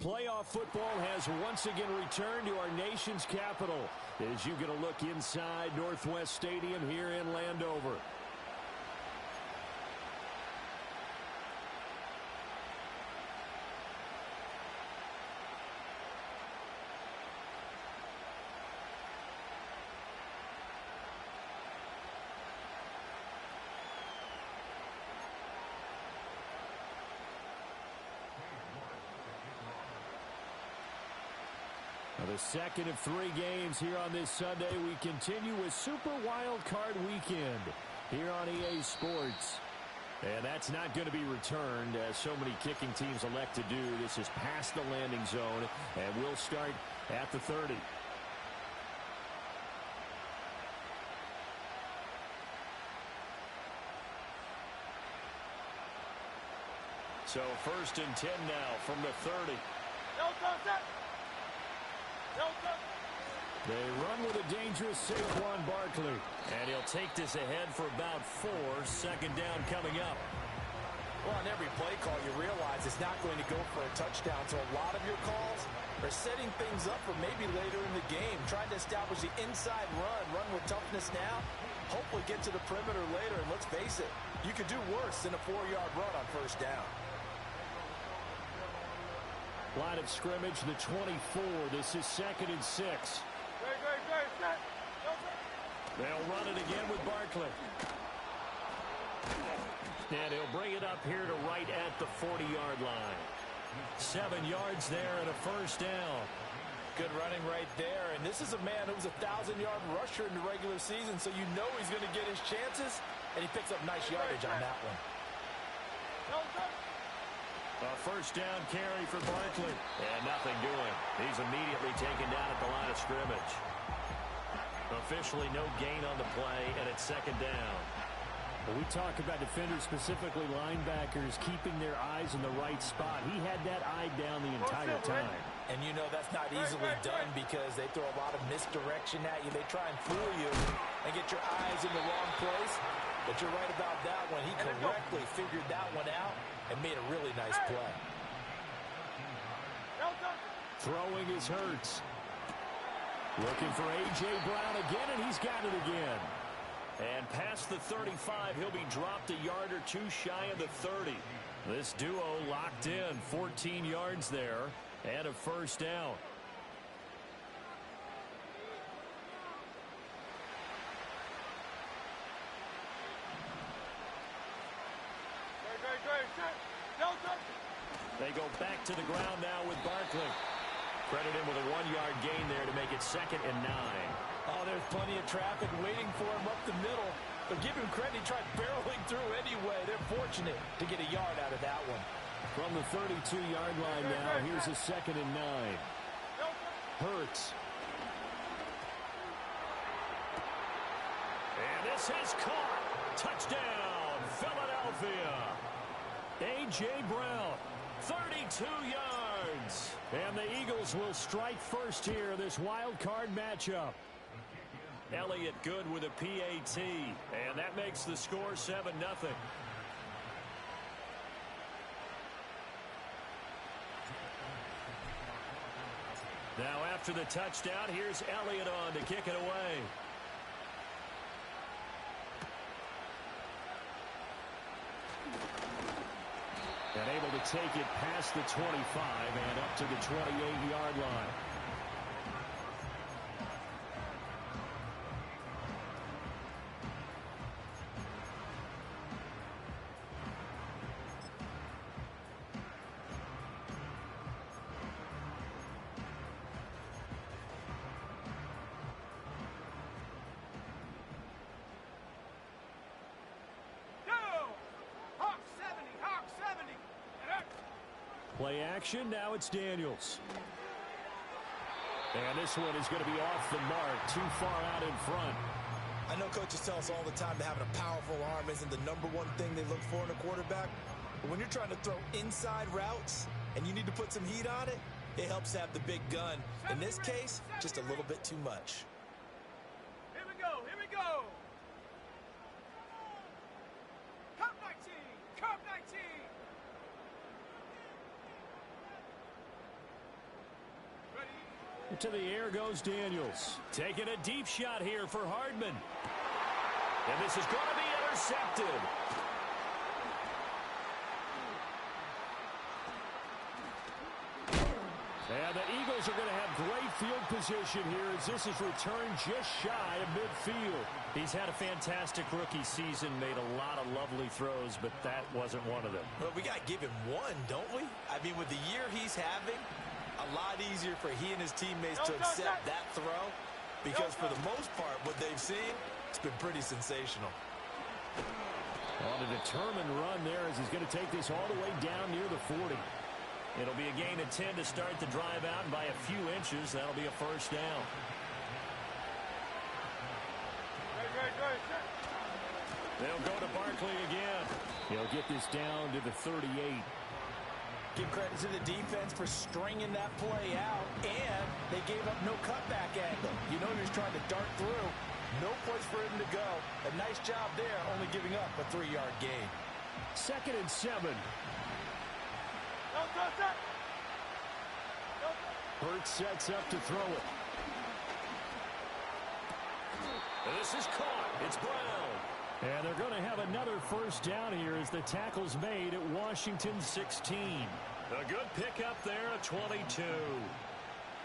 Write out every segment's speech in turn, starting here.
Playoff football has once again returned to our nation's capital as you get a look inside Northwest Stadium here in Landover. The second of 3 games here on this Sunday. We continue with Super Wild Card Weekend here on EA Sports. And that's not going to be returned, as so many kicking teams elect to do. This is past the landing zone, and we'll start at the 30. So 1st and 10 now from the 30. They run with a dangerous Saquon Barkley. And he'll take this ahead for about 4. 2nd down coming up. Well, on every play call, you realize it's not going to go for a touchdown. So a lot of your calls are setting things up for maybe later in the game, trying to establish the inside run with toughness now, hopefully get to the perimeter later. And let's face it, you could do worse than a 4-yard run on 1st down. Line of scrimmage, the 24. This is 2nd and 6. They'll run it again with Barkley. And he'll bring it up here to right at the 40-yard line. 7 yards there and a 1st down. Good running right there. And this is a man who was a 1,000-yard rusher in the regular season, so you know he's going to get his chances. And he picks up nice yardage on that one. A 1st down carry for Barkley. And nothing doing. He's immediately taken down at the line of scrimmage. Officially no gain on the play, and it's 2nd down. When we talk about defenders, specifically linebackers, keeping their eyes in the right spot. He had that eye down the entire time. And you know that's not easily done because they throw a lot of misdirection at you. They try and fool you and get your eyes in the wrong place. But you're right about that one. He correctly figured that one out and made a really nice play. Throwing is Hurts. Looking for A.J. Brown again, and he's got it again. And past the 35, he'll be dropped a yard or 2 shy of the 30. This duo locked in, 14 yards there, and a 1st down. They go back to the ground now with Barkley. Credit him with a 1-yard gain there to make it 2nd and 9. Oh, there's plenty of traffic waiting for him up the middle. But give him credit, he tried barreling through anyway. They're fortunate to get a yard out of that one. From the 32-yard line now, here's a 2nd and 9. Hurts. And this is caught. Touchdown, Philadelphia. A.J. Brown, 32 yards. And the Eagles will strike first here, this wild card matchup. Elliott good with a PAT. And that makes the score 7-0. Now after the touchdown, here's Elliott on to kick it away. And able to take it past the 25 and up to the 28-yard line. Play action, now it's Daniels. And this one is going to be off the mark, too far out in front. I know coaches tell us all the time that having a powerful arm isn't the #1 thing they look for in a quarterback. But when you're trying to throw inside routes and you need to put some heat on it, it helps to have the big gun. In this case, just a little bit too much. Here we go, here we go. Cup 19, Cup 19. to the air goes Daniels. Taking a deep shot here for Hardman. And this is going to be intercepted. And the Eagles are going to have great field position here as this is returned just shy of midfield. He's had a fantastic rookie season, made a lot of lovely throws, but that wasn't one of them. Well, we got to give him one, don't we? I mean, with the year he's having, a lot easier for he and his teammates to accept that throw because for the most part, what they've seen, it's been pretty sensational. On a determined run there as he's going to take this all the way down near the 40. It'll be a gain of 10 to start the drive out, and by a few inches, that'll be a first down. They'll go to Barkley again. He'll get this down to the 38. Give credit to the defense for stringing that play out, and they gave up no cutback angle. You know he's trying to dart through. No place for him to go. A nice job there, only giving up a 3-yard gain. 2nd and 7. Hurts sets up to throw it. This is caught. It's Brown. And they're going to have another first down here as the tackle's made at Washington 16. A good pickup there at 22.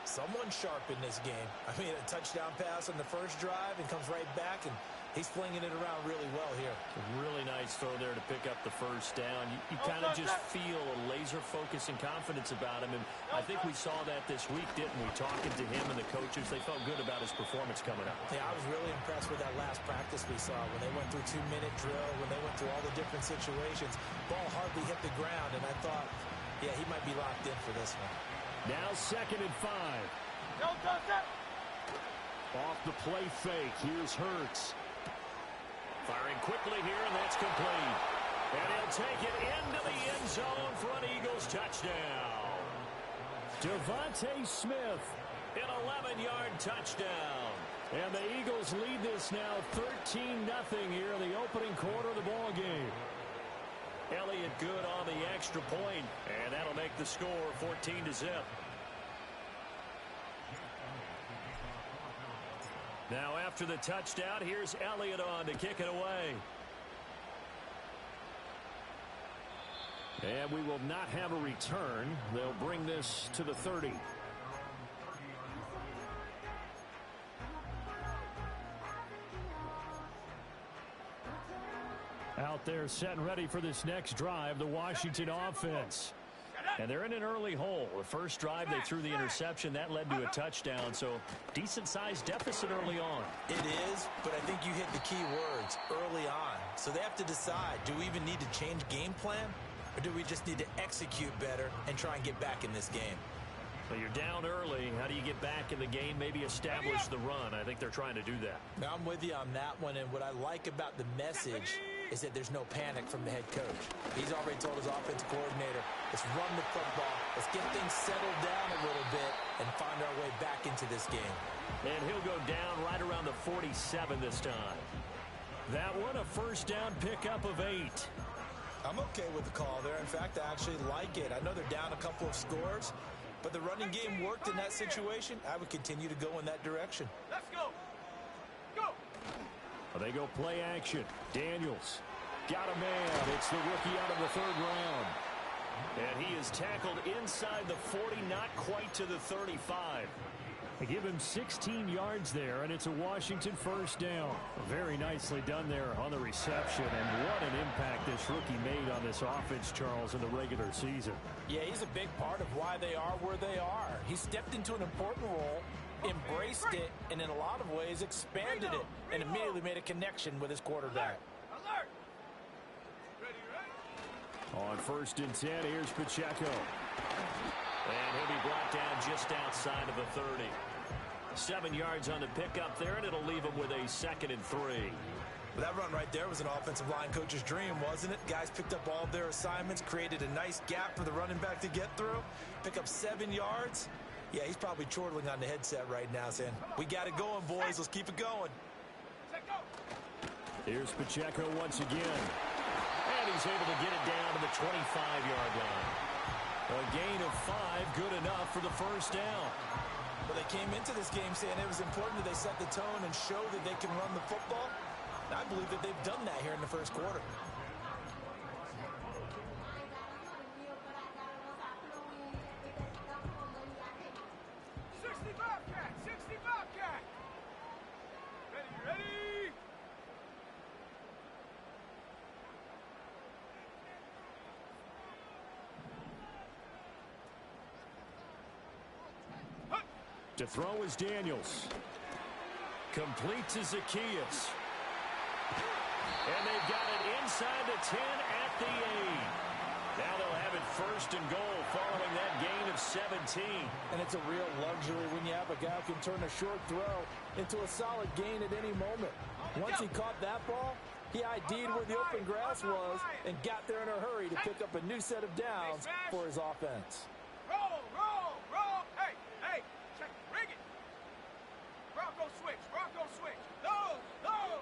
Someone sharp in this game. I mean, a touchdown pass on the first drive and comes right back, and he's flinging it around really well here. A really nice throw there to pick up the first down. You kind of just feel a laser focus and confidence about him, and I think we saw that this week, didn't we? Talking to him and the coaches, they felt good about his performance coming up. Yeah, I was really impressed with that last practice we saw when they went through 2-minute drill, when they went through all the different situations. Ball hardly hit the ground, and I thought, yeah, he might be locked in for this one. Now 2nd and 5. Off the play fake. Here's Hurts. Firing quickly here, and that's complete. And he'll take it into the end zone for an Eagles touchdown. Devontae Smith. An 11-yard touchdown. And the Eagles lead this now 13-0 here in the opening quarter of the ball game. Elliott good on the extra point, and that'll make the score 14-0. Now after the touchdown, here's Elliott on to kick it away. And we will not have a return. They'll bring this to the 30. Out there set and ready for this next drive, the Washington offense. And they're in an early hole. The first drive, they threw the interception. That led to a touchdown, so decent-sized deficit early on. It is, but I think you hit the key words, early on. So they have to decide, do we even need to change game plan, or do we just need to execute better and try and get back in this game? Well, you're down early. How do you get back in the game, maybe establish the run? I think they're trying to do that. Now, I'm with you on that one, and what I like about the message is that there's no panic from the head coach. He's already told his offensive coordinator, let's run the football, let's get things settled down a little bit and find our way back into this game. And he'll go down right around the 47 this time. That one, a first down pickup of 8. I'm okay with the call there. In fact, I actually like it. I know they're down a couple of scores, but the running game worked in that situation. I would continue to go in that direction. Let's go. Go. They go play action. Daniels got a man. It's the rookie out of the 3rd round. And he is tackled inside the 40, not quite to the 35. They give him 16 yards there, and it's a Washington first down. Very nicely done there on the reception, and what an impact this rookie made on this offense, Charles, in the regular season. Yeah, he's a big part of why they are where they are. He stepped into an important role, embraced it, and in a lot of ways expanded it, and immediately made a connection with his quarterback. Alert. Ready, right? On 1st and 10, here's Pacheco. And he'll be brought down just outside of the 30. 7 yards on the pickup there, and it'll leave him with a 2nd and 3. Well, that run right there was an offensive line coach's dream, wasn't it? Guys picked up all of their assignments, created a nice gap for the running back to get through, pick up 7 yards. Yeah, he's probably chortling on the headset right now saying, we got it going, boys. Let's keep it going. Here's Pacheco once again. And he's able to get it down to the 25-yard line. A gain of 5, good enough for the first down. But they came into this game saying it was important that they set the tone and show that they can run the football. And I believe that they've done that here in the first quarter. To throw is Daniels. Complete to Zacchaeus. And they've got it inside the 10 at the 8. Now they'll have it first and goal following that gain of 17. And it's a real luxury when you have a guy who can turn a short throw into a solid gain at any moment. Once he caught that ball, he ID'd where the open grass was and got there in a hurry to pick up a new set of downs for his offense. Roll, roll, roll. Hey, hey, check, ring it. Bronco switch, Bronco switch. Low, low.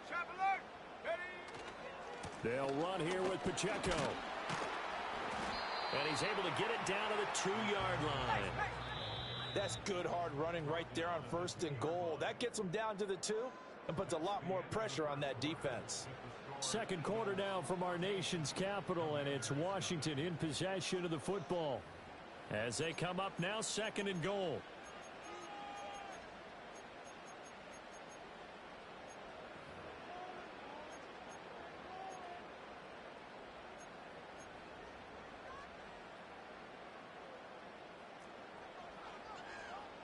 Chap alert, ready. They'll run here with Pacheco. And he's able to get it down to the 2-yard line. That's good hard running right there on first and goal. That gets them down to the 2 and puts a lot more pressure on that defense. Second quarter now from our nation's capital, and it's Washington in possession of the football. As they come up now, second and goal.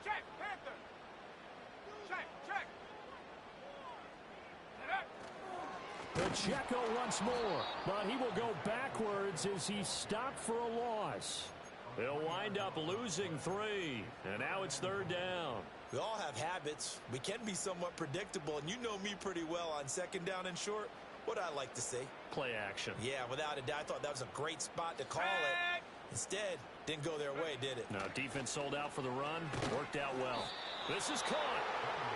Check, Panther. Check, check. Pacheco once more, but he will go backwards as he's stopped for a loss. They'll wind up losing 3, and now it's third down. We all have habits. We can be somewhat predictable, and you know me pretty well on second down and short. What I like to say? Play action. Yeah, without a doubt. I thought that was a great spot to call it. Instead, didn't go their way, did it? Now, defense sold out for the run. Worked out well. This is caught.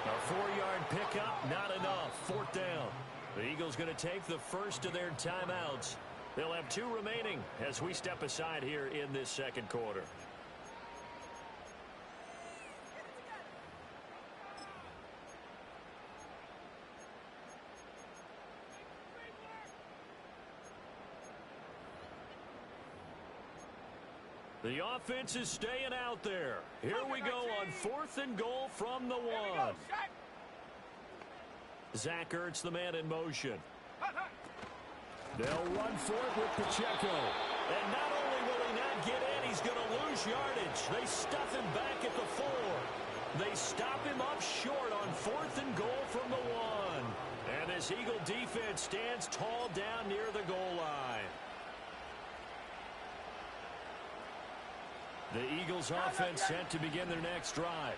A 4-yard pickup, not enough. Fourth down. The Eagles going to take the first of their timeouts. They'll have 2 remaining as we step aside here in this second quarter. The offense is staying out there. Here we go on 4th and goal from the 1. Zach Ertz, the man in motion. They'll run for it with Pacheco. And not only will he not get in, he's going to lose yardage. They stuff him back at the 4. They stop him up short on 4th and goal from the 1. And this Eagle defense stands tall down near the goal line. The Eagles offense set to begin their next drive.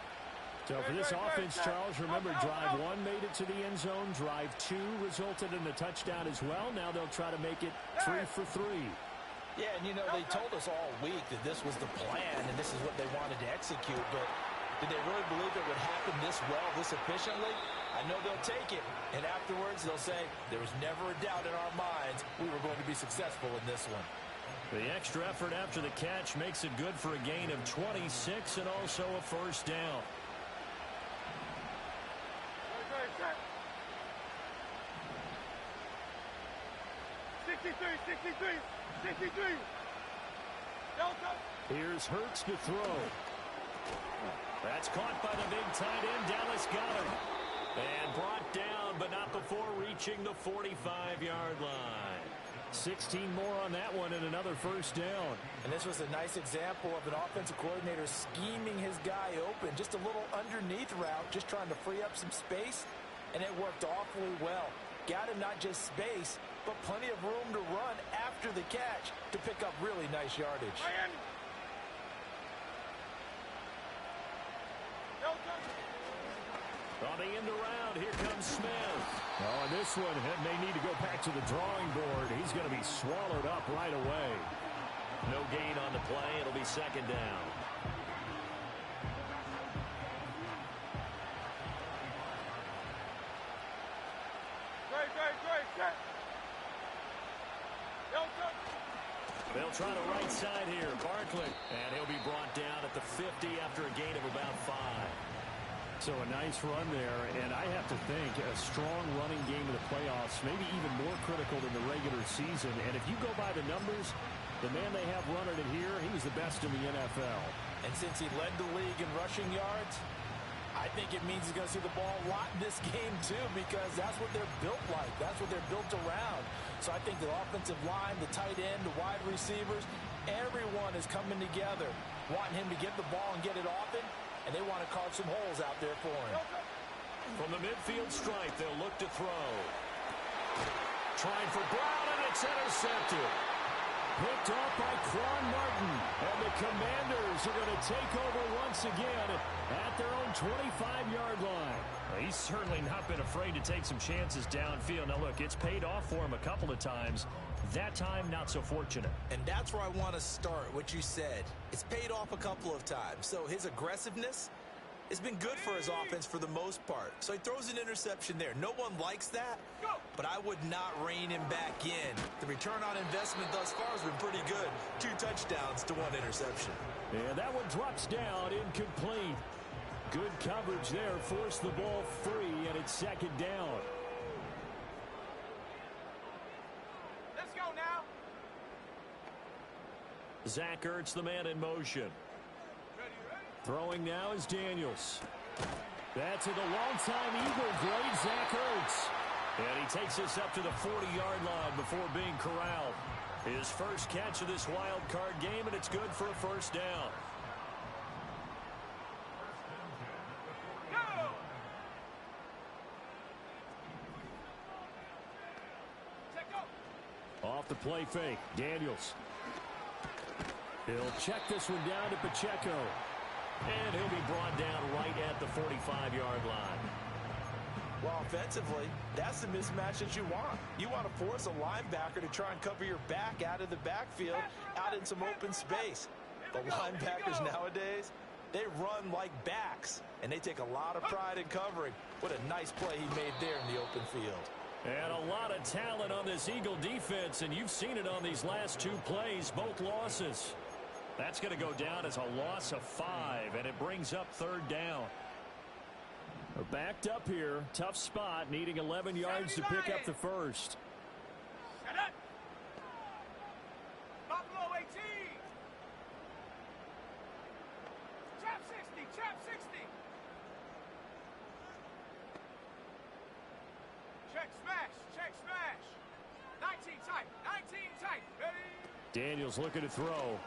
So for this offense, Charles, remember drive 1 made it to the end zone. Drive 2 resulted in a touchdown as well. Now they'll try to make it 3 for 3. Yeah, and you know, they told us all week that this was the plan and this is what they wanted to execute. But did they really believe it would happen this well, this efficiently? I know they'll take it. And afterwards, they'll say, there was never a doubt in our minds we were going to be successful in this one. The extra effort after the catch makes it good for a gain of 26 and also a first down. 63. Here's Hurts to throw. That's caught by the big tight end, Dallas Goedert. And brought down, but not before reaching the 45-yard line. 16 more on that one and another first down. And this was a nice example of an offensive coordinator scheming his guy open. Just a little underneath route, just trying to free up some space. And it worked awfully well. Got him not just space, but plenty of room to run after the catch to pick up really nice yardage. On the end around, here comes Smith. Oh, and this one may need to go back to the drawing board. He's going to be swallowed up right away. No gain on the play. It'll be second down. Great. They'll try the right side here. Barkley. And he'll be brought down at the 50 after a gain of about 5. So a nice run there, and I have to think a strong running game in the playoffs, maybe even more critical than the regular season. And if you go by the numbers, the man they have running it here, he was the best in the NFL. And since he led the league in rushing yards, I think it means he's going to see the ball a lot in this game, too, because that's what they're built like. That's what they're built around. So I think the offensive line, the tight end, the wide receivers, everyone is coming together, wanting him to get the ball and get it often, and they want to carve some holes out there for him. From the midfield stripe, they'll look to throw. Trying for Brown, and it's intercepted. Picked off by Quan Martin. And the Commanders are going to take over once again at their own 25-yard line. Well, he's certainly not been afraid to take some chances downfield. Now, look, it's paid off for him a couple of times. That time, not so fortunate. And that's where I want to start, what you said. It's paid off a couple of times. So his aggressiveness has been good for his offense for the most part. So he throws an interception there. No one likes that, but I would not rein him back in. The return on investment thus far has been pretty good. 2 touchdowns to 1 interception. And that one drops down, incomplete. Good coverage there, forced the ball free, and it's second down. Let's go now. Zach Ertz, the man in motion. Throwing now is Daniels. That's it, a long-time Eagle, great Zach Ertz. And he takes us up to the 40-yard line before being corralled. His first catch of this wild card game, and it's good for a first down. Go! Check go. Off the play fake, Daniels. He'll check this one down to Pacheco. And he'll be brought down right at the 45-yard line. Well, offensively, that's the mismatch that you want. You want to force a linebacker to try and cover your back out of the backfield, out in some open space. The linebackers nowadays, they run like backs, and they take a lot of pride in covering. What a nice play he made there in the open field. And a lot of talent on this Eagle defense, and you've seen it on these last 2 plays, both losses. That's going to go down as a loss of 5, and it brings up third down. We're backed up here. Tough spot, needing 11 yards to pick up the first. Shut up. Buffalo 18. Trap 60. Trap 60. Check smash. Check smash. 19 tight. 19 tight. Ready? Daniels looking to throw.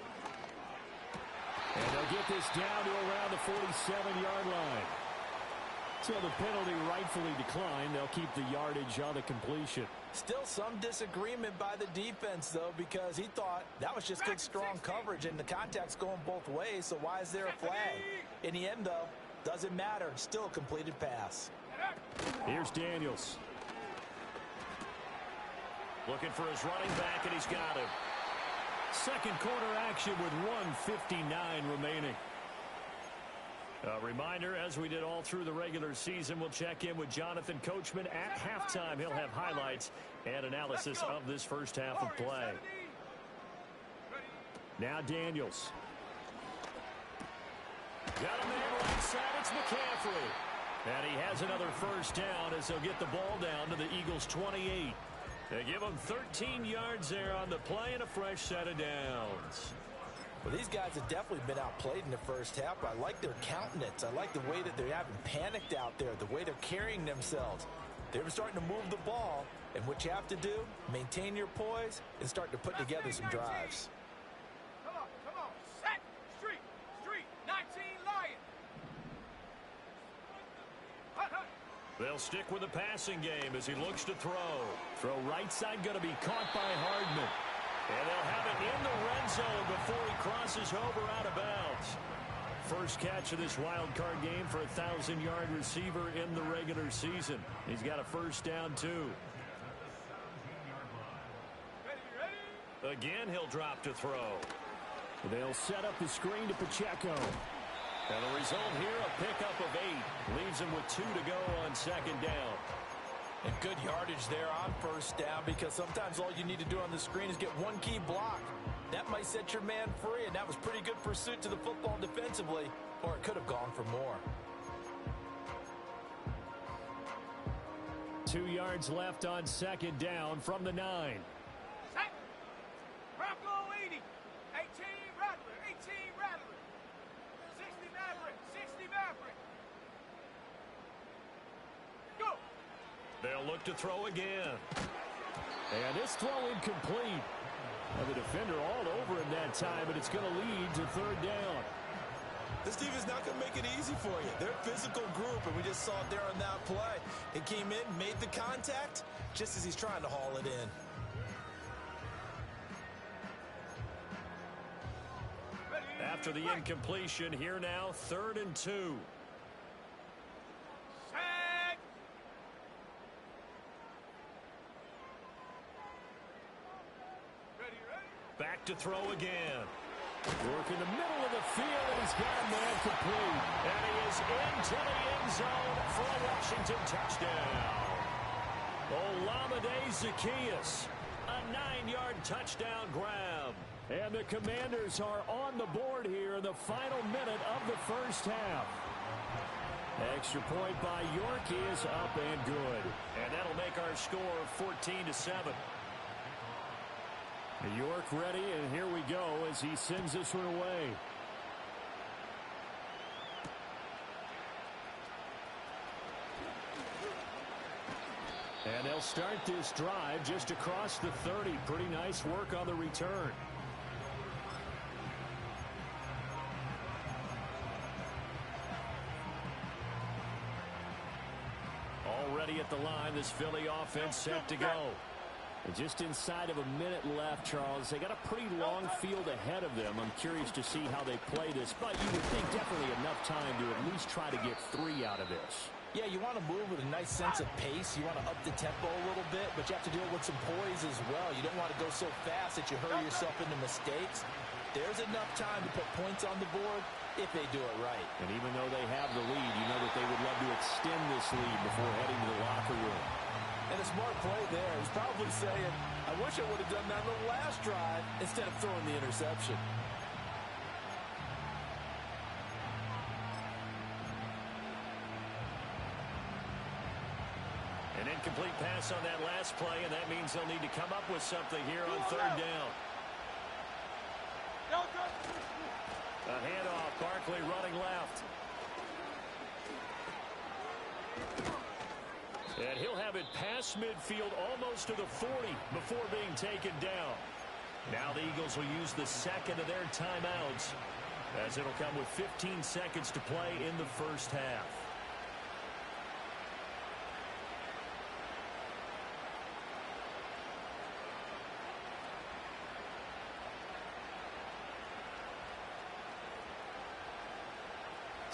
And they'll get this down to around the 47-yard line. So the penalty rightfully declined. They'll keep the yardage on the completion. Still some disagreement by the defense, though, because he thought that was just good, strong coverage, and the contact's going both ways, so why is there a flag? In the end, though, doesn't matter. Still a completed pass. Here's Daniels. Looking for his running back, and he's got him. Second quarter action with 1:59 remaining. A reminder, as we did all through the regular season, we'll check in with Jonathan Coachman at halftime. He'll have highlights and analysis of this first half of play. Now Daniels. Got a man right side. It's McCaffrey. And he has another first down as they'll get the ball down to the Eagles' 28. They give him 13 yards there on the play and a fresh set of downs. Well, these guys have definitely been outplayed in the first half. I like their countenance. I like the way that they haven't panicked out there, the way they're carrying themselves. They're starting to move the ball, and what you have to do, maintain your poise and start to put together some drives. Come on. Set. Street. 19 Lion. Hut. They'll stick with the passing game as he looks to throw. Throw right side going to be caught by Hardman. And they'll have it in the red zone before he crosses over out of bounds. First catch of this wild card game for a 1,000-yard receiver in the regular season. He's got a first down, too. Ready? Again, he'll drop to throw. They'll set up the screen to Pacheco. And the result here, a pickup of 8. Leaves him with 2 to go on second down. And good yardage there on first down, because sometimes all you need to do on the screen is get one key block. That might set your man free, and that was pretty good pursuit to the football defensively, or it could have gone for more. 2 yards left on second down from the 9. Set. Bronco 80. 18 Rattler. 18 Rattler. 60 Maverick. 60 Maverick. Go. They'll look to throw again. And this throw incomplete. And the defender all over him that time, but it's going to lead to third down. This team is not going to make it easy for you. They're a physical group, and we just saw it there on that play. He came in, made the contact, just as he's trying to haul it in. After the incompletion, here now, 3rd and 2. Set. Ready, ready. Back to throw again. Work in the middle of the field, and he's got a man complete. And he is into the end zone for a Washington touchdown. Olamide Zaccheaus, a 9-yard touchdown grab. And the Commanders are on the board here in the final minute of the first half. Extra point by York is up and good. And that'll make our score 14-7. York ready, and here we go as he sends this one away. And they'll start this drive just across the 30. Pretty nice work on the return. Already at the line, this Philly offense set to go. Just inside of a minute left, Charles. They got a pretty long field ahead of them. I'm curious to see how they play this, but you would think definitely enough time to at least try to get 3 out of this. Yeah, you want to move with a nice sense of pace. You want to up the tempo a little bit, but you have to deal with some poise as well. You don't want to go so fast that you hurry yourself into mistakes. There's enough time to put points on the board if they do it right. And even though they have the lead, you know that they would love to extend this lead before heading to the locker room. And a smart play there. He's probably saying, I wish I would have done that on the last drive instead of throwing the interception. An incomplete pass on that last play, and that means they'll need to come up with something here on 3rd down. A handoff, Barkley running left. And he'll have it past midfield almost to the 40 before being taken down. Now the Eagles will use the second of their timeouts, as it'll come with 15 seconds to play in the first half.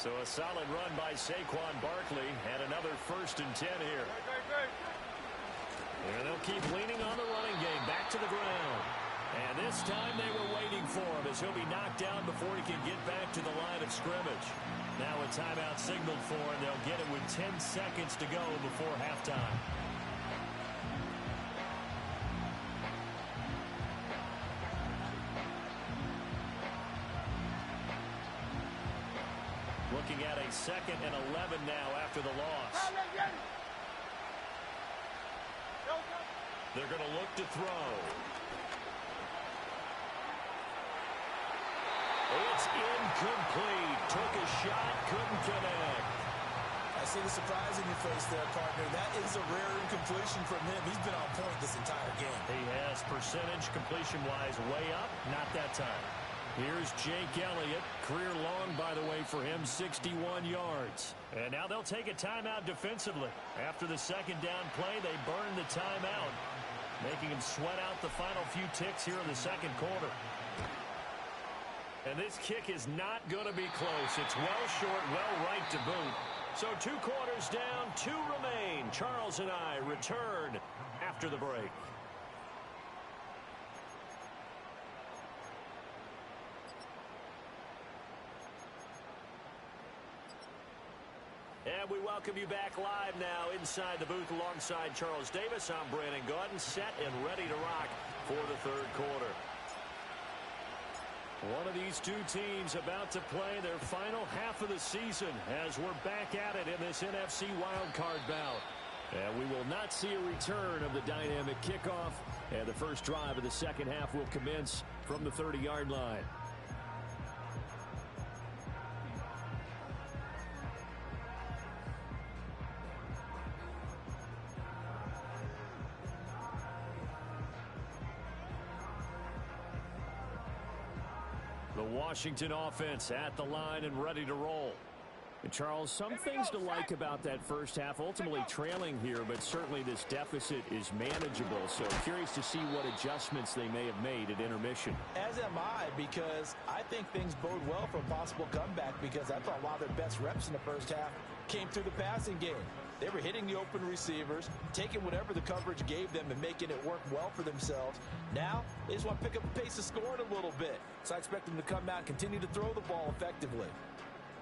So a solid run by Saquon Barkley, and another 1st and 10 here. And they'll keep leaning on the running game, back to the ground. And this time they were waiting for him, as he'll be knocked down before he can get back to the line of scrimmage. Now a timeout signaled for, and they'll get it with 10 seconds to go before halftime. Looking at a 2nd and 11 now after the loss. They're going to look to throw. It's incomplete. Took a shot, couldn't connect. I see the surprise in your face there, partner. That is a rare incompletion from him. He's been on point this entire game. He has percentage completion-wise way up, not that time. Here's Jake Elliott. Career long, by the way, for him, 61 yards. And now they'll take a timeout defensively. After the 2nd down play, they burn the timeout, making him sweat out the final few ticks here in the 2nd quarter. And this kick is not going to be close. It's well short, well right to boot. So 2 quarters down, 2 remain. Charles and I return after the break. And we welcome you back live now inside the booth alongside Charles Davis. I'm Brandon Gaudin, set and ready to rock for the 3rd quarter. One of these two teams about to play their final half of the season as we're back at it in this NFC wildcard bout. And we will not see a return of the dynamic kickoff. And the first drive of the second half will commence from the 30-yard line. The Washington offense at the line and ready to roll. And Charles, some things to like about that first half. Ultimately trailing here, but certainly this deficit is manageable. So curious to see what adjustments they may have made at intermission. As am I, because I think things bode well for a possible comeback, because I thought a lot of their best reps in the first half came through the passing game. They were hitting the open receivers, taking whatever the coverage gave them and making it work well for themselves. Now, they just want to pick up the pace of scoring a little bit. So I expect them to come out and continue to throw the ball effectively.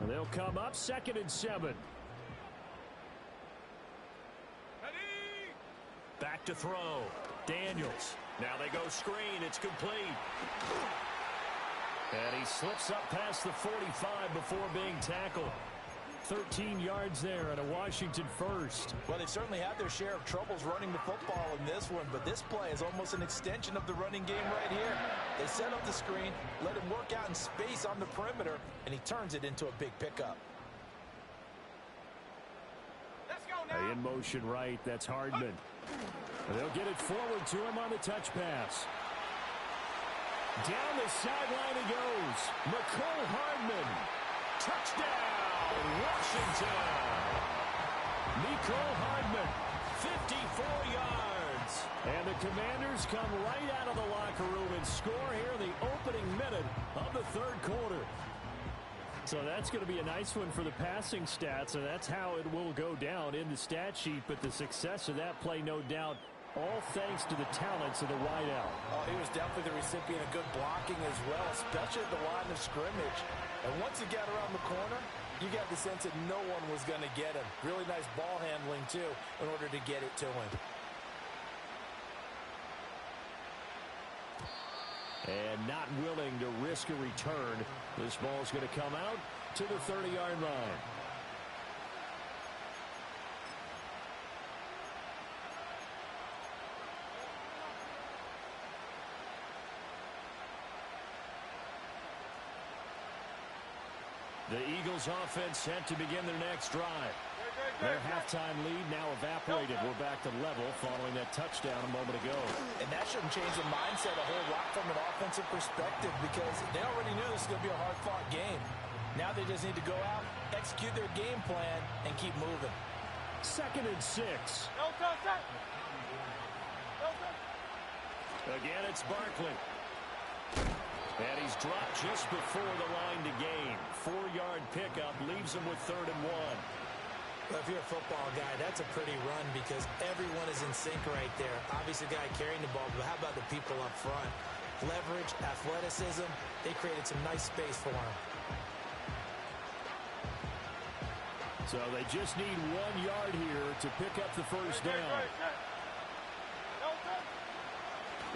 And they'll come up 2nd and 7. Ready? Back to throw. Daniels. Now they go screen. It's complete. And he slips up past the 45 before being tackled. 13 yards there and a Washington first. Well, they certainly had their share of troubles running the football in this one, but this play is almost an extension of the running game right here. They set up the screen, let him work out in space on the perimeter, and he turns it into a big pickup. Let's go now. In motion right, that's Hardman. And they'll get it forward to him on the touch pass. Down the sideline he goes. McCole Hardman. Touchdown, Washington. Mecole Hardman, 54 yards. And the Commanders come right out of the locker room and score here in the opening minute of the third quarter. So that's going to be a nice one for the passing stats, and that's how it will go down in the stat sheet. But the success of that play, no doubt, all thanks to the talents of the wideout. Oh, he was definitely the recipient of good blocking as well, especially at the line of scrimmage. And once he got around the corner, you got the sense that no one was going to get him. Really nice ball handling, too, in order to get it to him. And not willing to risk a return. This ball's going to come out to the 30-yard line. The Eagles offense set to begin their next drive. Their halftime lead now evaporated. We're back to level following that touchdown a moment ago. And that shouldn't change the mindset a whole lot from an offensive perspective, because they already knew this was going to be a hard-fought game. Now they just need to go out, execute their game plan, and keep moving. 2nd and 6. Again, it's Barkley. And he's dropped just before the line to gain. 4-yard pickup leaves him with 3rd and 1. Well, if you're a football guy, that's a pretty run, because everyone is in sync right there. Obviously, the guy carrying the ball, but how about the people up front? Leverage, athleticism, they created some nice space for him. So they just need 1 yard here to pick up the first down.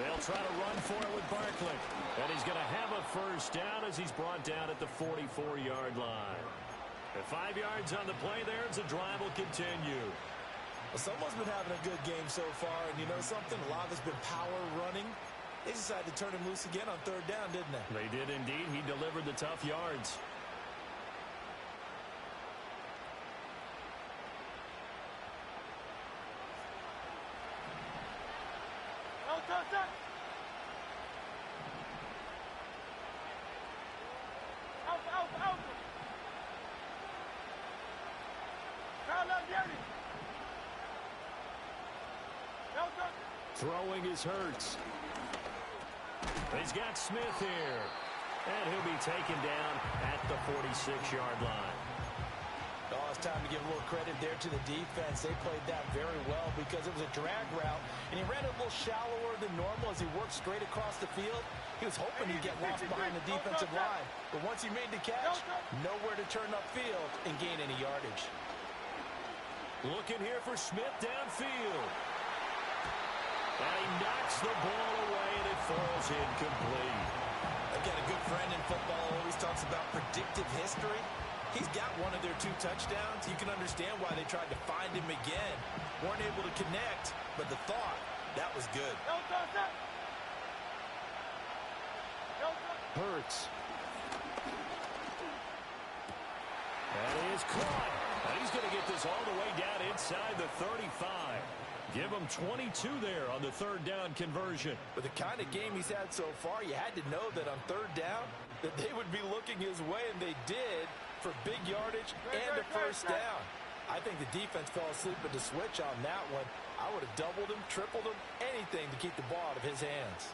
They'll try to run for it with Barkley. And he's going to have a first down as he's brought down at the 44-yard line. And 5 yards on the play there as the drive will continue. Well, someone's been having a good game so far, and you know something? A lot of it's been power running. They decided to turn him loose again on 3rd down, didn't they? They did indeed. He delivered the tough yards. Throwing is Hurts. He's got Smith here. And he'll be taken down at the 46-yard line. Oh, it's time to give a little credit there to the defense. They played that very well because it was a drag route, and he ran a little shallower than normal as he worked straight across the field. He was hoping he'd get lost behind the defensive line. But once he made the catch, nowhere to turn upfield and gain any yardage. Looking here for Smith downfield. And he knocks the ball away, and it falls incomplete. And Look at a good friend in football always talks about predictive history. He's got one of their 2 touchdowns. You can understand why they tried to find him again. Weren't able to connect, but the thought, that was good. Hurts. And he is caught. And he's going to get this all the way down inside the 35. Give him 22 there on the 3rd down conversion. With the kind of game he's had so far, you had to know that on 3rd down that they would be looking his way, and they did for big yardage and a 1st down. I think the defense fell asleep at the switch on that one. I would have doubled him, tripled him, anything to keep the ball out of his hands.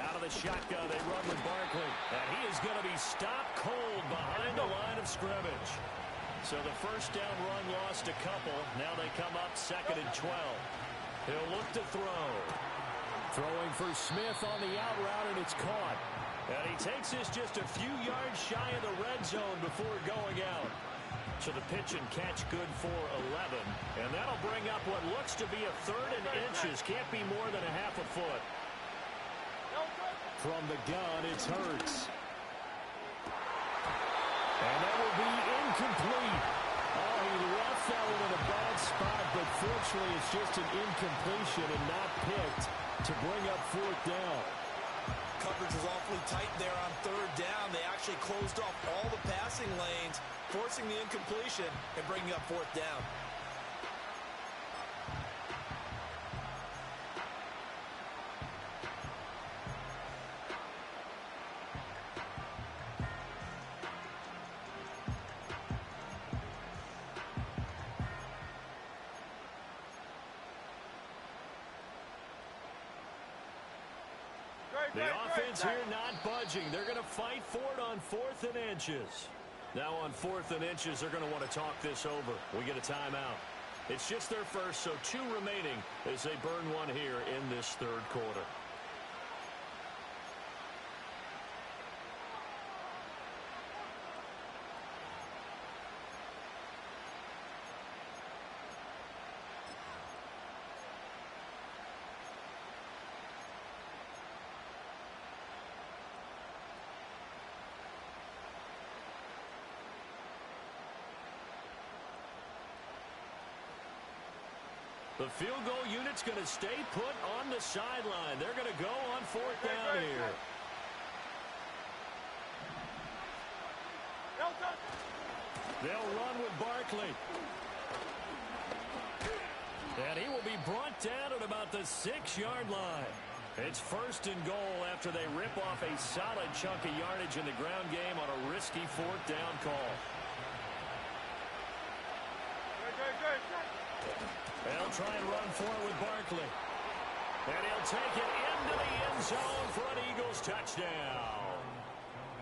Out of the shotgun, they run with Barkley. And he is going to be stopped cold behind the line of scrimmage. So the 1st down run lost a couple. Now they come up 2nd and 12. He'll look to throw. Throwing for Smith on the out route, and it's caught. And he takes this just a few yards shy of the red zone before going out. So the pitch and catch good for 11. And that'll bring up what looks to be a 3rd and inches. Can't be more than a half a foot. From the gun, it's Hurts. And that will be incomplete. Oh, he left that one in a bad spot, but fortunately it's just an incompletion and not picked to bring up 4th down. Coverage was awfully tight there on 3rd down. They actually closed off all the passing lanes, forcing the incompletion and bringing up 4th down. The offense here not budging. They're going to fight for it on 4th and inches. Now on 4th and inches, they're going to want to talk this over. We get a timeout. It's just their first, so 2 remaining as they burn one here in this 3rd quarter. The field goal unit's going to stay put on the sideline. They're going to go on 4th down here. They'll run with Barkley. And he will be brought down at about the 6-yard line. It's 1st and goal after they rip off a solid chunk of yardage in the ground game on a risky 4th down call. They'll try and run for it with Barkley. And he'll take it into the end zone for an Eagles touchdown.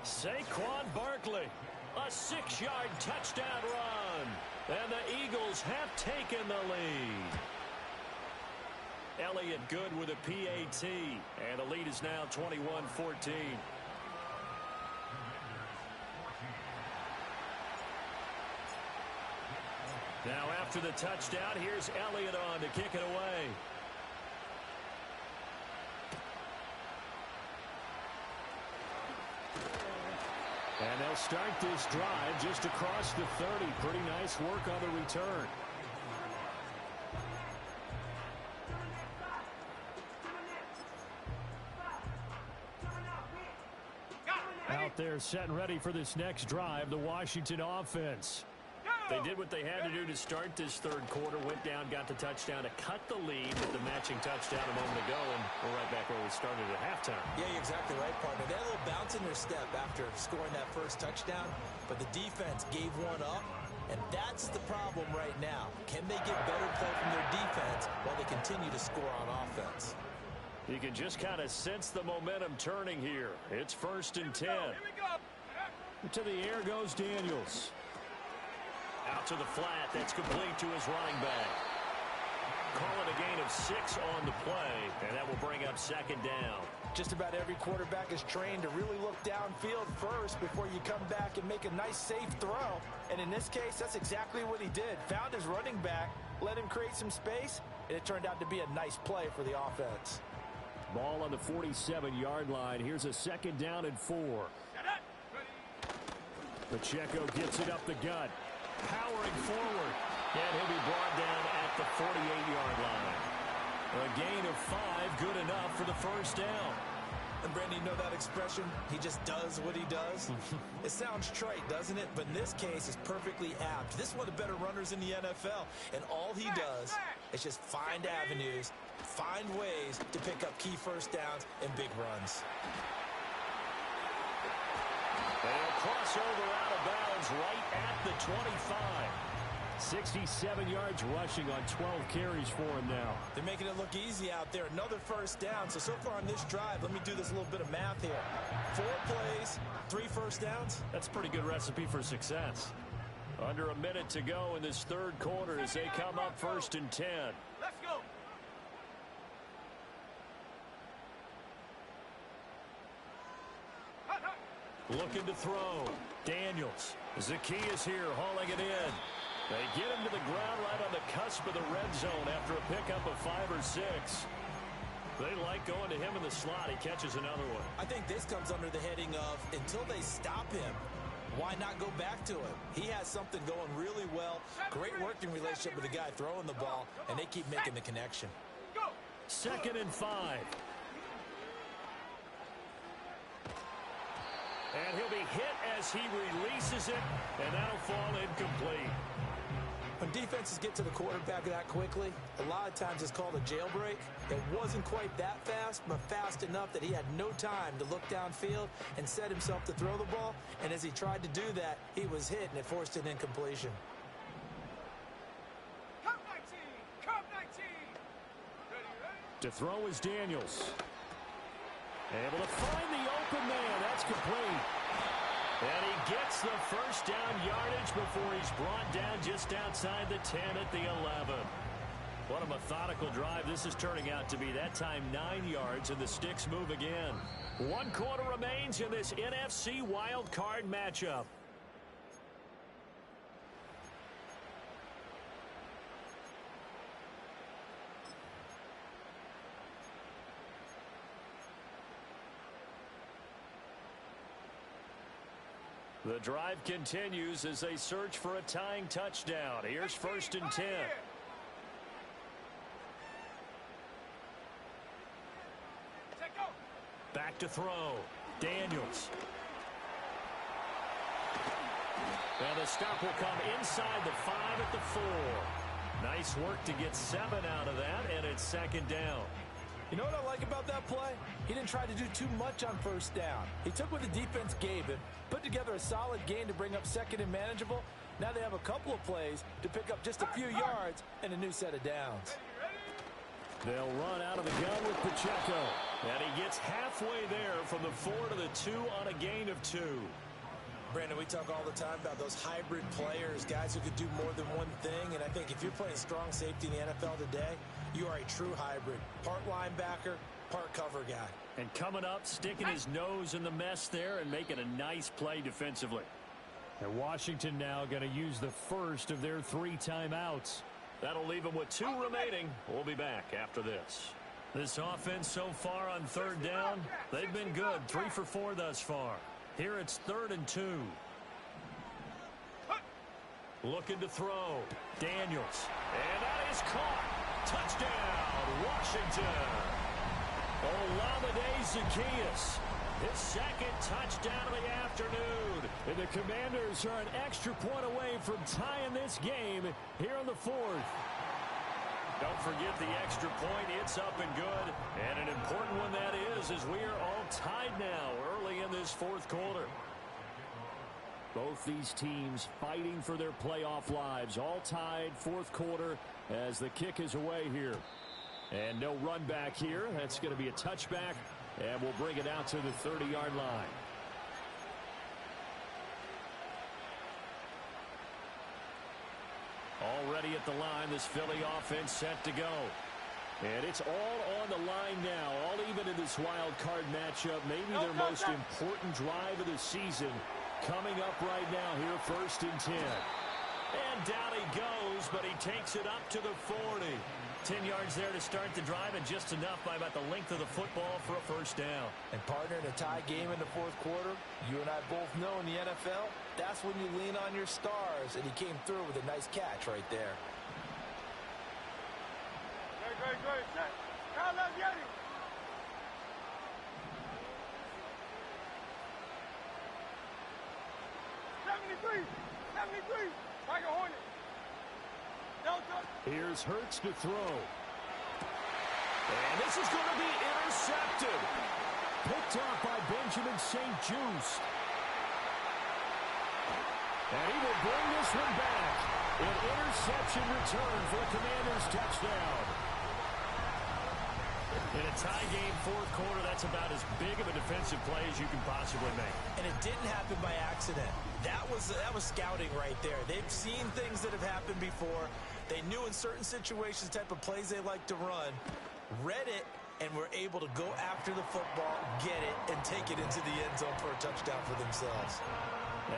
Saquon Barkley, a 6-yard touchdown run. And the Eagles have taken the lead. Elliott good with a PAT. And the lead is now 21-14. Now after the touchdown, here's Elliott on to kick it away. And they'll start this drive just across the 30. Pretty nice work on the return. Out there set and ready for this next drive, the Washington offense. They did what they had to do to start this 3rd quarter, went down, got the touchdown to cut the lead with the matching touchdown a moment ago, and we're right back where we started at halftime. Yeah, you're exactly right, partner. They had a little bounce in their step after scoring that 1st touchdown, but the defense gave one up, and that's the problem right now. Can they get better play from their defense while they continue to score on offense? You can just kind of sense the momentum turning here. It's 1st and 10. Here we go. To the air goes Daniels. Out to the flat. That's complete to his running back. call it a gain of 6 on the play, and that will bring up second down. Just about every quarterback is trained to really look downfield first before you come back and make a nice, safe throw. And in this case, that's exactly what he did. Found his running back, let him create some space, and it turned out to be a nice play for the offense. Ball on the 47-yard line. Here's a second down and 4. Pacheco gets it up the gut. Powering forward. And he'll be brought down at the 48-yard line. A gain of 5, good enough for the first down. And Brandon, you know that expression? He just does what he does. It sounds trite, doesn't it? But in this case, it's perfectly apt. This is one of the better runners in the NFL. And all he does is just find avenues, find ways to pick up key first downs and big runs. They'll cross over out of bounds right at the 25. 67 yards rushing on 12 carries for him now. They're making it look easy out there. Another first down. So far on this drive, let me do this little bit of math here. 4 plays, 3 first downs. That's a pretty good recipe for success. Under a minute to go in this third quarter as they come up 1st and 10. Let's go. Looking to throw. Daniels. Zacchaeus here hauling it in. They get him to the ground right on the cusp of the red zone after a pickup of 5 or 6. They like going to him in the slot. He catches another one. I think this comes under the heading of until they stop him, why not go back to him? He has something going really well. Great working relationship with the guy throwing the ball, and they keep making the connection. 2nd and 5. And he'll be hit as he releases it, and that'll fall incomplete. When defenses get to the quarterback that quickly, a lot of times it's called a jailbreak. It wasn't quite that fast, but fast enough that he had no time to look downfield and set himself to throw the ball. And as he tried to do that, he was hit, and it forced an incompletion. Come 19! Come 19! Ready, ready? To throw is Daniels. Able to find the open man. That's complete. And he gets the first down yardage before he's brought down just outside the 10 at the 11. What a methodical drive this is turning out to be. That time 9 yards, and the sticks move again. 1 quarter remains in this NFC wild card matchup. The drive continues as they search for a tying touchdown. Here's 1st and 10. Back to throw. Daniels. And the stop will come inside the 5 at the 4. Nice work to get 7 out of that, and it's 2nd down. You know what I like about that play? He didn't try to do too much on 1st down. He took what the defense gave him, put together a solid gain to bring up 2nd and manageable. Now they have a couple of plays to pick up just a few yards and a new set of downs. They'll run out of the gun with Pacheco. And he gets halfway there from the 4 to the 2 on a gain of 2. Brandon, we talk all the time about those hybrid players, guys who could do more than one thing. And I think if you're playing strong safety in the NFL today, you are a true hybrid. Part linebacker, part cover guy. And coming up, sticking his nose in the mess there and making a nice play defensively. And Washington now going to use the first of their 3 timeouts. That'll leave them with 2 remaining. We'll be back after this. This offense so far on 3rd down, they've been good. 3 for 4 thus far. Here it's 3rd and 2. Looking to throw. Daniels. And that is caught. Touchdown, Washington. Olamide Zacchaeus. His 2nd touchdown of the afternoon. And the Commanders are an extra point away from tying this game here in the 4th. Don't forget the extra point. It's up and good. And an important one that is as we are all tied now early in this 4th quarter. Both these teams fighting for their playoff lives. All tied 4th quarter as the kick is away here. And no run back here. That's going to be a touchback. And we'll bring it out to the 30-yard line. Already at the line, this Philly offense set to go. And it's all on the line now, all even in this wild card matchup. Maybe their most important drive of the season coming up right now here, 1st and 10. And down he goes, but he takes it up to the 40. 10 yards there to start the drive, and just enough by about the length of the football for a 1st down. And partner, in a tie game in the 4th quarter, you and I both know in the NFL, that's when you lean on your stars, and he came through with a nice catch right there. Great. Kyle, let's get him. 73. Tiger Hornet. Here's Hurts to throw. And this is going to be intercepted. Picked up by Benjamin St-Juste. And he will bring this one back. An interception return for the Commanders' touchdown. In a tie game, 4th quarter, that's about as big of a defensive play as you can possibly make. And it didn't happen by accident. That was scouting right there. They've seen things that have happened before. They knew in certain situations the type of plays they like to run, read it, and were able to go after the football, get it, and take it into the end zone for a touchdown for themselves.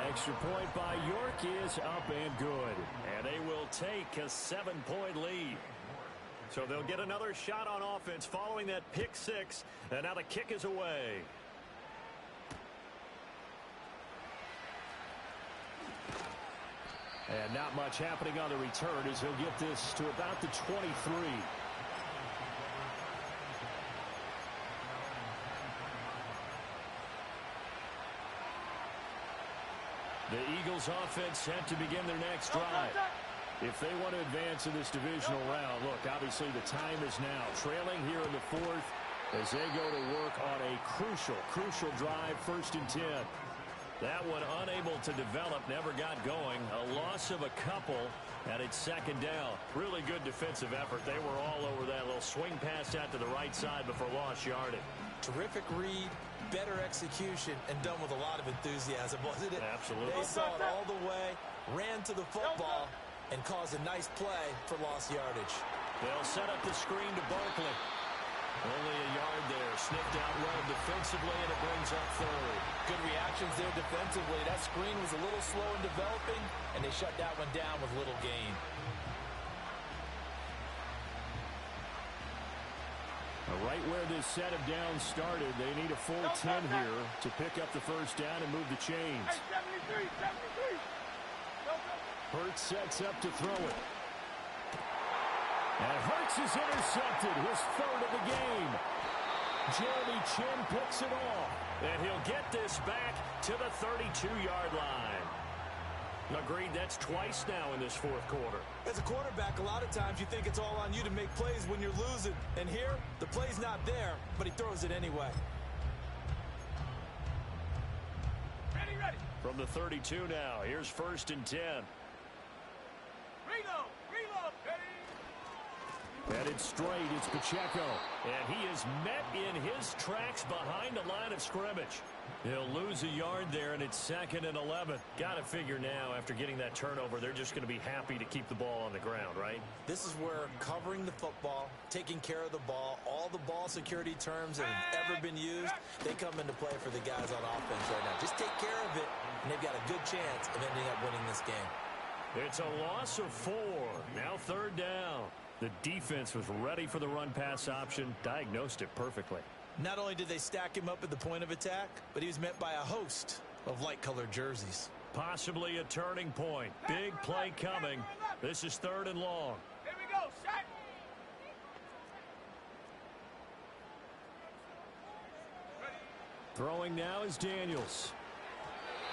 Extra point by York is up and good. And they will take a 7-point lead. So they'll get another shot on offense following that pick 6. And now the kick is away. And not much happening on the return as he'll get this to about the 23. The Eagles offense set to begin their next drive. If they want to advance in this divisional round, look, obviously the time is now. Trailing here in the 4th as they go to work on a crucial drive, 1st and 10. That one unable to develop, never got going. A loss of a couple, and it's 2nd down. Really good defensive effort. They were all over that little swing pass out to the right side before lost yardage. Terrific read, better execution, and done with a lot of enthusiasm, wasn't it? Absolutely. They saw it all the way, ran to the football, and caused a nice play for lost yardage. They'll set up the screen to Barkley. Only a yard there. Sniffed out well defensively, and it brings up 3rd. Good reactions there defensively. That screen was a little slow in developing, and they shut that one down with little gain. Right where this set of downs started, they need a full 10 here to pick up the 1st down and move the chains. Hey, 73. Hurts sets up to throw it. And Hurts is intercepted, his 3rd of the game. Jeremy Chin picks it off. And he'll get this back to the 32-yard line. Agreed, that's twice now in this 4th quarter. As a quarterback, a lot of times you think it's all on you to make plays when you're losing. And here, the play's not there, but he throws it anyway. Ready. From the 32 now, here's 1st and 10. Reload, ready. And it's straight, it's Pacheco. And he is met in his tracks behind the line of scrimmage. He'll lose a yard there, and it's 2nd and 11. Got to figure now, after getting that turnover, they're just going to be happy to keep the ball on the ground, right? This is where covering the football, taking care of the ball, all the ball security terms that have ever been used, they come into play for the guys on offense right now. Just take care of it, and they've got a good chance of ending up winning this game. It's a loss of 4. Now 3rd down. The defense was ready for the run-pass option, diagnosed it perfectly. Not only did they stack him up at the point of attack, but he was met by a host of light-colored jerseys. Possibly a turning point. Big play coming. This is 3rd and long. Here we go, shot. Throwing now is Daniels.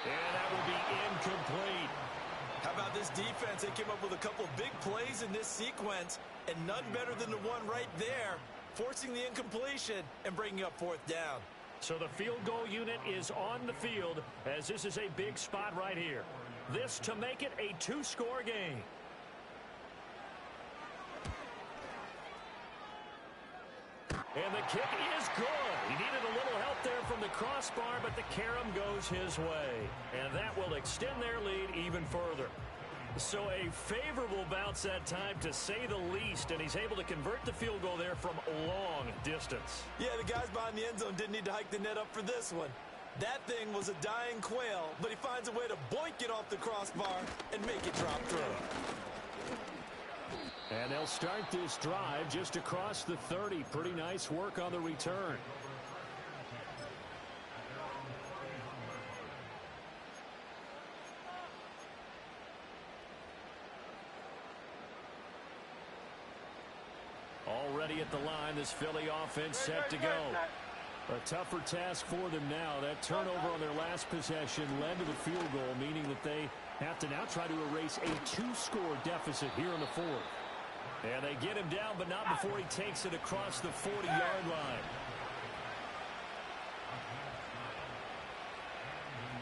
And that will be incomplete. How about this defense? They came up with a couple of big plays in this sequence, and none better than the one right there, forcing the incompletion and bringing up 4th down. So the field goal unit is on the field, as this is a big spot right here. This to make it a 2-score game. And the kick is good. He needed a little help there from the crossbar, but the carom goes his way. And that will extend their lead even further. So a favorable bounce that time, to say the least, and he's able to convert the field goal there from a long distance. Yeah, the guys behind the end zone didn't need to hike the net up for this one. That thing was a dying quail, but he finds a way to boink it off the crossbar and make it drop through. And they'll start this drive just across the 30. Pretty nice work on the return. Already at the line, this Philly offense set to go. A tougher task for them now. That turnover on their last possession led to the field goal, meaning that they have to now try to erase a 2-score deficit here in the fourth. And they get him down, but not before he takes it across the 40-yard line.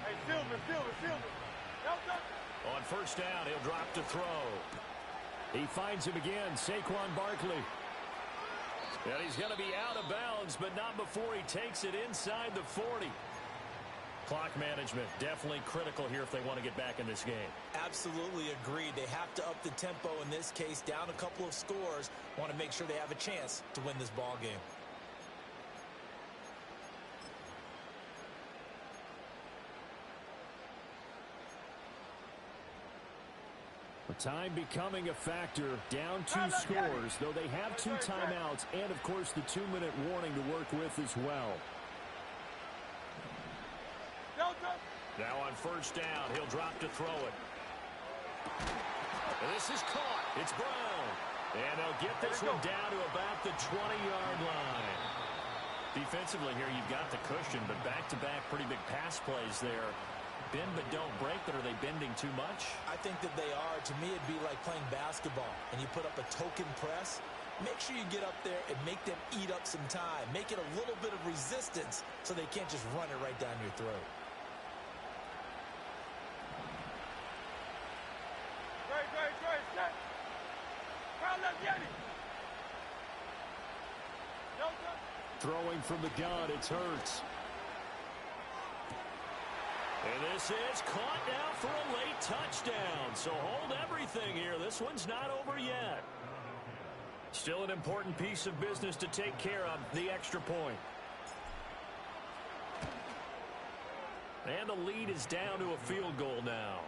Hey, Silver. On first down, he'll drop to throw. He finds him again, Saquon Barkley. And he's going to be out of bounds, but not before he takes it inside the 40. Clock management definitely critical here if they want to get back in this game. Absolutely agreed. They have to up the tempo in this case, down a couple of scores. Want to make sure they have a chance to win this ball game. Time becoming a factor, down 2 scores, though they have 2 timeouts and, of course, the 2-minute warning to work with as well. Now on first down, he'll drop to throw it. And this is caught. It's Brown. And they'll get this one down to about the 20-yard line. Defensively here, you've got the cushion, but back-to-back pretty big pass plays there. Bend but don't break, but are they bending too much? I think that they are. To me, it'd be like playing basketball, and you put up a token press. Make sure you get up there and make them eat up some time. Make it a little bit of resistance so they can't just run it right down your throat. Great, set. Crown left, Yeti. Throwing from the gun, it's Hurts. And this is caught now for a late touchdown. So hold everything here. This one's not over yet. Still an important piece of business to take care of, the extra point. And the lead is down to a field goal now.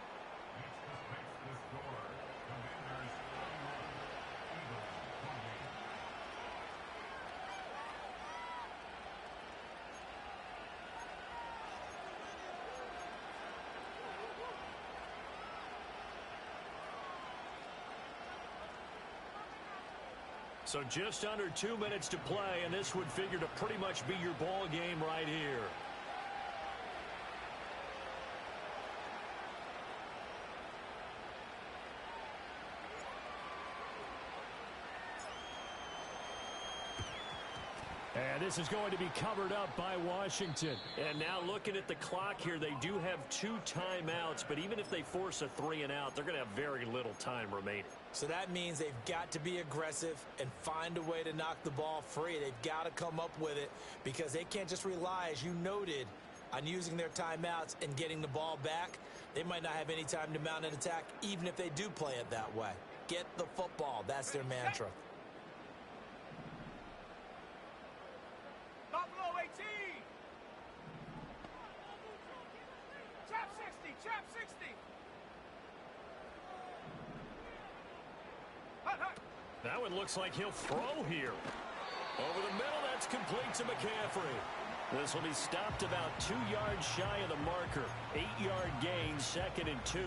So just under 2 minutes to play, and this would figure to pretty much be your ball game right here. And this is going to be covered up by Washington. And now looking at the clock here, they do have 2 timeouts, but even if they force a 3-and-out, they're going to have very little time remaining. So that means they've got to be aggressive and find a way to knock the ball free. They've got to come up with it because they can't just rely, as you noted, on using their timeouts and getting the ball back. They might not have any time to mount an attack, even if they do play it that way. Get the football. That's their mantra. Buffalo 18. Trap 60. That one looks like he'll throw here. Over the middle, that's complete to McCaffrey. This will be stopped about 2 yards shy of the marker. 8-yard gain, 2nd and 2.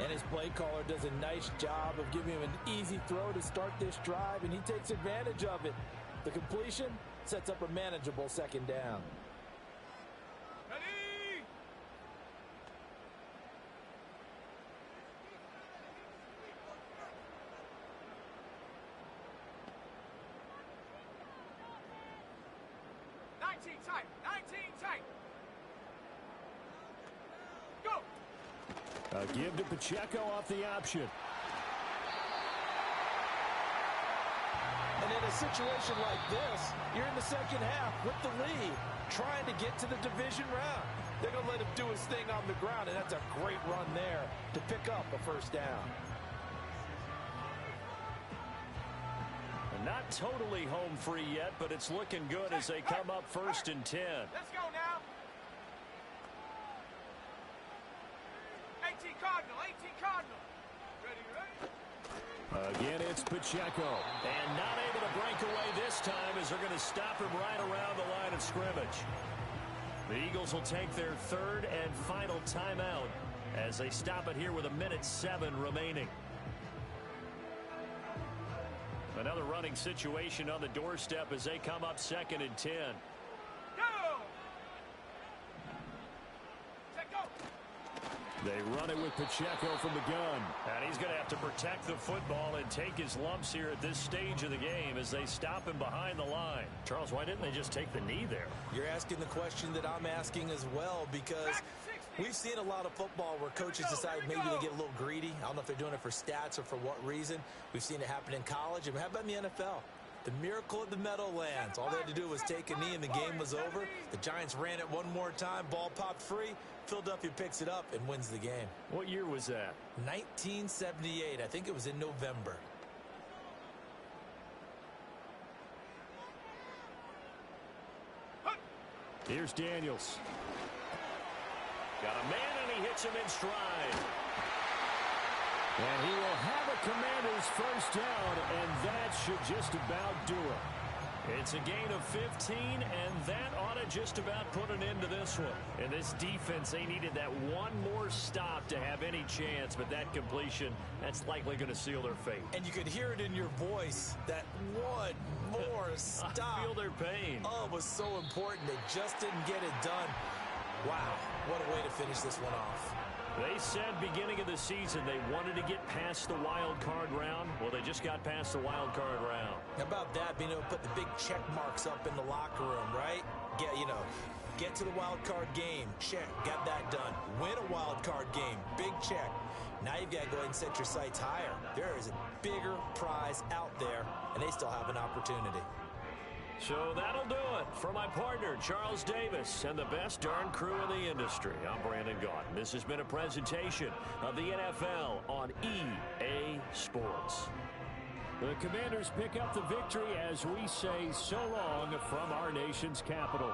And his play caller does a nice job of giving him an easy throw to start this drive, and he takes advantage of it. The completion sets up a manageable 2nd down. Ready? Nineteen tight. Go. A give to Pacheco off the option. An a situation like this, you're in the second half with the lead, trying to get to the division round. They're going to let him do his thing on the ground, and that's a great run there to pick up a first down. Not totally home free yet, but it's looking good as they come up 1st and 10. Let's go now. 18 Cardinal, 18 Cardinal. Ready, ready? Again, it's Pacheco. And not able to break away this time as they're going to stop him right around the line of scrimmage. The Eagles will take their 3rd and final timeout as they stop it here with 1:07 remaining. Another running situation on the doorstep as they come up 2nd and 10. Go! Check, go! They run it with Pacheco from the gun. And he's going to have to protect the football and take his lumps here at this stage of the game as they stop him behind the line. Charles, why didn't they just take the knee there? You're asking the question that I'm asking as well, because we've seen a lot of football where coaches decide maybe they get a little greedy. I don't know if they're doing it for stats or for what reason. We've seen it happen in college. And how about in the NFL? The miracle of the Meadowlands. All they had to do was take a knee and the game was over. The Giants ran it one more time. Ball popped free. Philadelphia picks it up and wins the game. What year was that? 1978. I think it was in November. Here's Daniels. Got a man, and he hits him in stride. And he will have a Commander's first down, and that should just about do it. It's a gain of 15, and that ought to just about put an end to this one. And this defense, they needed that one more stop to have any chance, but that completion, that's likely going to seal their fate. And you could hear it in your voice, that one more stop. I feel their pain. Oh, it was so important. They just didn't get it done. Wow, what a way to finish this one off. They said beginning of the season they wanted to get past the wild card round. Well, they just got past the wild card round. How about that, being able to put the big check marks up in the locker room, right? Get to the wild card game. Check, got that done. Win a wild card game. Big check. Now you've got to go ahead and set your sights higher. There is a bigger prize out there, and they still have an opportunity. So that'll do it for my partner, Charles Davis, and the best darn crew in the industry. I'm Brandon Gaudin. This has been a presentation of the NFL on EA Sports. The Commanders pick up the victory as we say so long from our nation's capital.